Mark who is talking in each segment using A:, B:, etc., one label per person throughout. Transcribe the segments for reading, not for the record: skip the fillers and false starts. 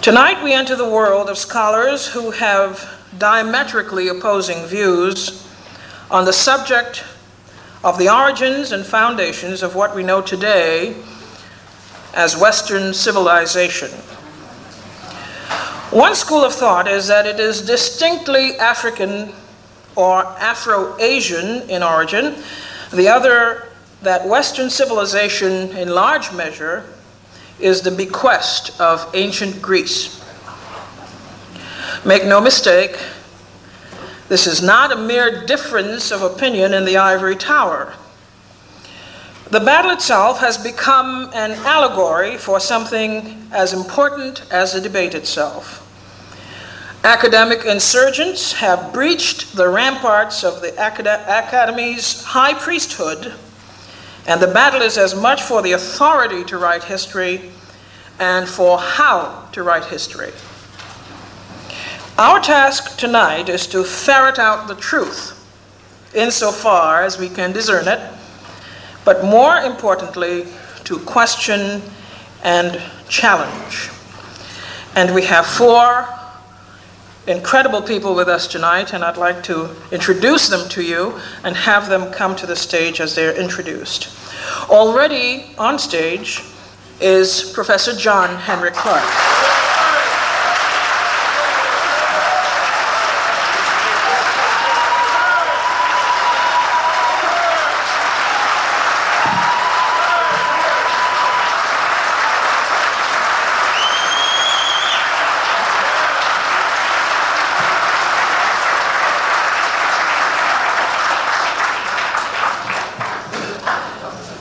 A: Tonight we enter the world of scholars who have diametrically opposing views on the subject of the origins and foundations of what we know today as Western civilization. One school of thought is that it is distinctly African or Afro-Asian in origin. The other, that Western civilization in large measure is the bequest of ancient Greece. Make no mistake, this is not a mere difference of opinion in the ivory tower. The battle itself has become an allegory for something as important as the debate itself. Academic insurgents have breached the ramparts of the Academy's high priesthood, and the battle is as much for the authority to write history and for how to write history. Our task tonight is to ferret out the truth insofar as we can discern it, but more importantly, to question and challenge. And we have four incredible people with us tonight, and I'd like to introduce them to you and have them come to the stage as they're introduced. Already on stage is Professor John Henrik Clarke.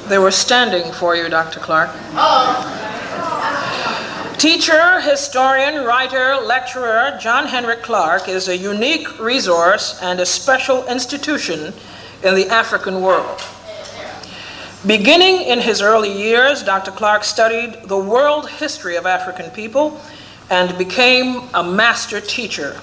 A: They were standing for you, Dr. Clarke. Teacher, historian, writer, lecturer, John Henrik Clarke is a unique resource and a special institution in the African world. Beginning in his early years, Dr. Clarke studied the world history of African people and became a master teacher.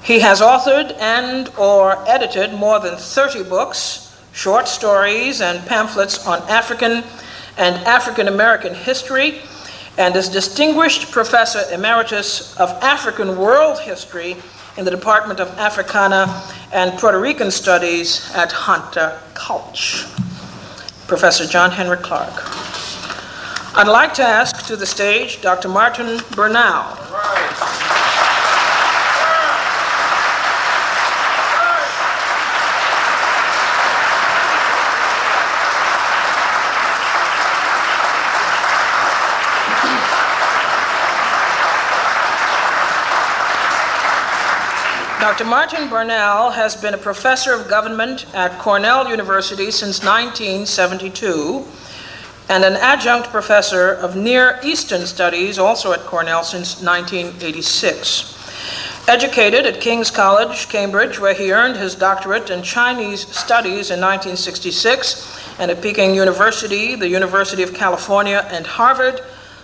A: He has authored and/or edited more than 30 books, short stories and pamphlets on African and African American history, and is Distinguished Professor Emeritus of African World History in the Department of Africana and Puerto Rican Studies at Hunter College. Professor John Henrik Clarke. I'd like to ask to the stage Dr. Martin Bernal. Dr. Martin Bernal has been a professor of government at Cornell University since 1972 and an adjunct professor of Near Eastern Studies also at Cornell since 1986. Educated at King's College, Cambridge, where he earned his doctorate in Chinese Studies in 1966, and at Peking University, the University of California, and Harvard,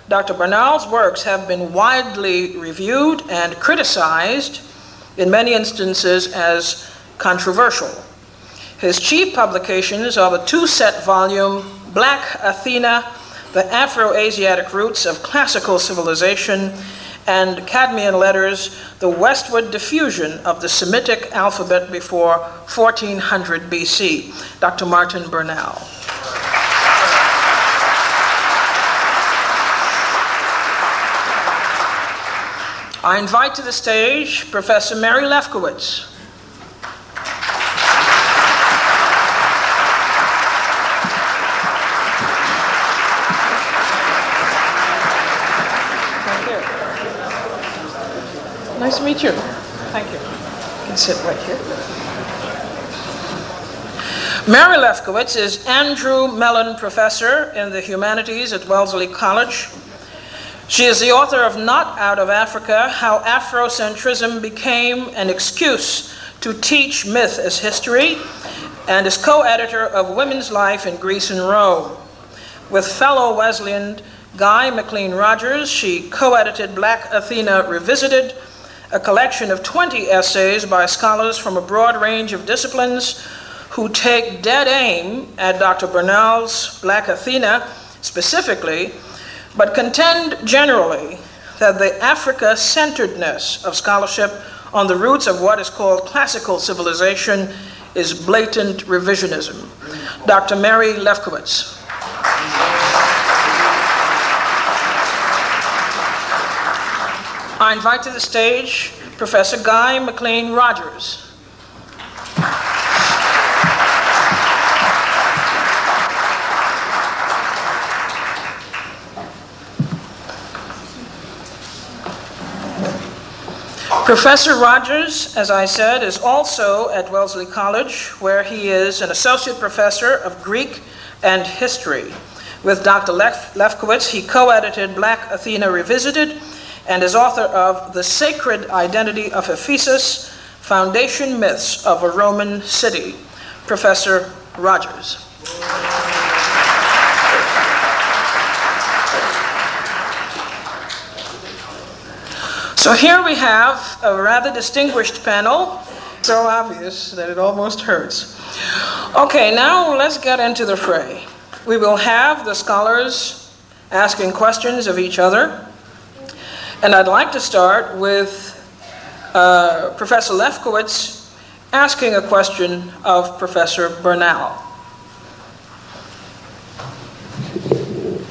A: Dr. Bernal's works have been widely reviewed and criticized, in many instances as controversial. His chief publications are the two-set volume Black Athena, The Afro-Asiatic Roots of Classical Civilization, and Cadmean Letters, The Westward Diffusion of the Semitic Alphabet Before 1400 BC. Dr. Martin Bernal. I invite to the stage Professor Mary Lefkowitz. Thank you. Nice to meet you. Thank you. You can sit right here. Mary Lefkowitz is Andrew Mellon Professor in the Humanities at Wellesley College. She is the author of Not Out of Africa, How Afrocentrism Became an Excuse to Teach Myth as History, and is co-editor of Women's Life in Greece and Rome. With fellow Wesleyan Guy McLean Rogers, she co-edited Black Athena Revisited, a collection of 20 essays by scholars from a broad range of disciplines who take dead aim at Dr. Bernal's Black Athena specifically, but contend generally that the Africa-centeredness of scholarship on the roots of what is called classical civilization is blatant revisionism. Dr. Mary Lefkowitz. I invite to the stage Professor Guy McLean Rogers. Professor Rogers, as I said, is also at Wellesley College, where he is an associate professor of Greek and history. With Dr. Lefkowitz, he co-edited Black Athena Revisited and is author of The Sacred Identity of Ephesus, Foundation Myths of a Roman City. Professor Rogers. So here we have a rather distinguished panel, so obvious that it almost hurts. Okay, now let's get into the fray. We will have the scholars asking questions of each other, and I'd like to start with Professor Lefkowitz asking a question of Professor Bernal.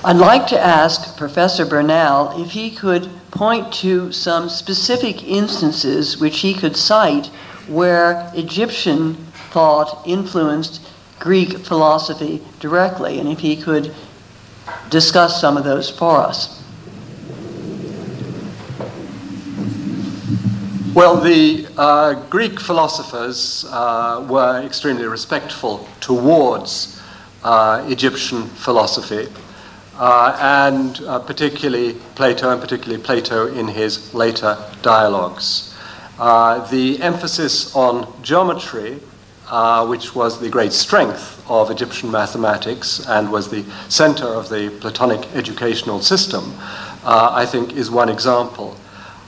B: I'd like to ask Professor Bernal if he could point to some specific instances which he could cite where Egyptian thought influenced Greek philosophy directly, and if he could discuss some of those for us.
C: Well, the Greek philosophers were extremely respectful towards Egyptian philosophy. And particularly Plato in his later dialogues. The emphasis on geometry, which was the great strength of Egyptian mathematics and was the center of the Platonic educational system, I think is one example.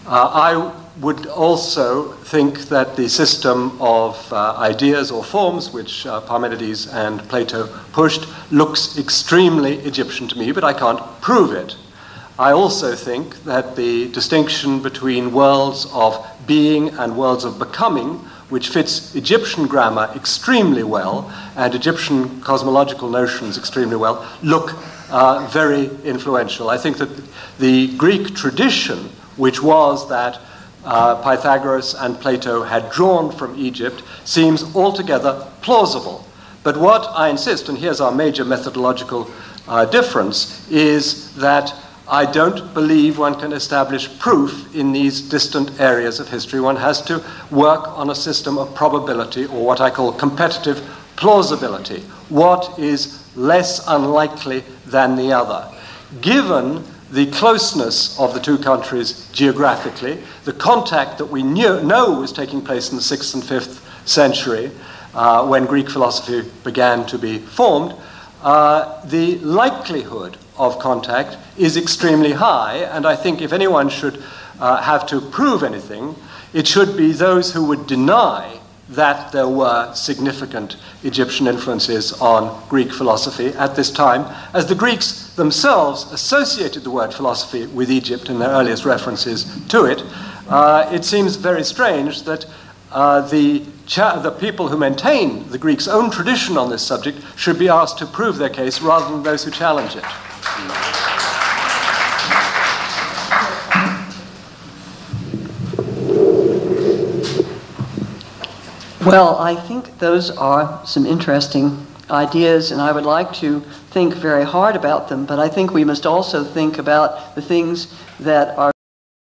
C: I would also think that the system of ideas or forms which Parmenides and Plato pushed looks extremely Egyptian to me, but I can't prove it. I also think that the distinction between worlds of being and worlds of becoming, which fits Egyptian grammar extremely well and Egyptian cosmological notions extremely well, look very influential. I think that the Greek tradition, which was that Pythagoras and Plato had drawn from Egypt, seems altogether plausible. But what I insist, and here's our major methodological difference, is that I don't believe one can establish proof in these distant areas of history. One has to work on a system of probability, or what I call competitive plausibility. What is less unlikely than the other? Given the closeness of the two countries geographically, the contact that we know was taking place in the 6th and 5th century when Greek philosophy began to be formed, the likelihood of contact is extremely high, and I think if anyone should have to prove anything, it should be those who would deny that there were significant Egyptian influences on Greek philosophy at this time, as the Greeks themselves associated the word philosophy with Egypt in their earliest references to it. It seems very strange that the people who maintain the Greeks' own tradition on this subject should be asked to prove their case rather than those who challenge it.
B: Well, I think those are some interesting ideas, and I would like to think very hard about them, but I think we must also think about the things that are